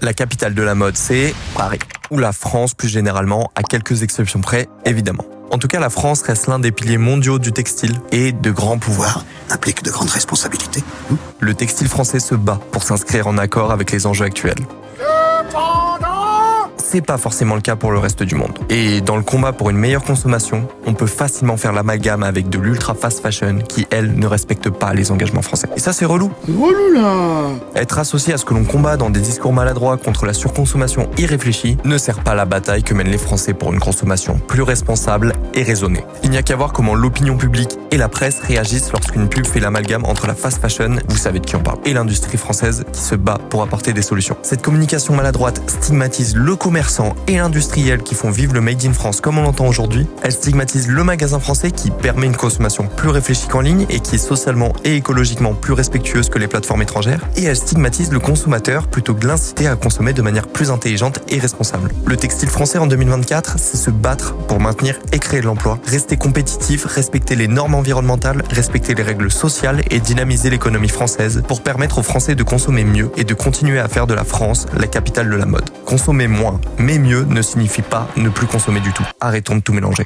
La capitale de la mode, c'est Paris. Ou la France plus généralement, à quelques exceptions près, évidemment. En tout cas, la France reste l'un des piliers mondiaux du textile et de grands pouvoirs. Implique de grandes responsabilités. Le textile français se bat pour s'inscrire en accord avec les enjeux actuels. C'est pas forcément le cas pour le reste du monde. Et dans le combat pour une meilleure consommation, on peut facilement faire l'amalgame avec de l'ultra fast fashion qui, elle, ne respecte pas les engagements français. Et ça, c'est relou. Relou là. Être associé à ce que l'on combat dans des discours maladroits contre la surconsommation irréfléchie ne sert pas la bataille que mènent les Français pour une consommation plus responsable et raisonnée. Il n'y a qu'à voir comment l'opinion publique et la presse réagissent lorsqu'une pub fait l'amalgame entre la fast fashion, vous savez de qui on parle, et l'industrie française qui se bat pour apporter des solutions. Cette communication maladroite stigmatise le commerçant et l'industriel qui font vivre le Made in France comme on l'entend aujourd'hui. Elle stigmatise le magasin français qui permet une consommation plus réfléchie qu'en ligne et qui est socialement et écologiquement plus respectueuse que les plateformes étrangères. Et elle stigmatise le consommateur plutôt que de l'inciter à consommer de manière plus intelligente et responsable. Le textile français en 2024, c'est se battre pour maintenir et créer de l'emploi, rester compétitif, respecter les normes environnementales, respecter les règles sociales et dynamiser l'économie française pour permettre aux Français de consommer mieux et de continuer à faire de la France la capitale de la mode. Consommer moins, mais mieux ne signifie pas ne plus consommer du tout. Arrêtons de tout mélanger.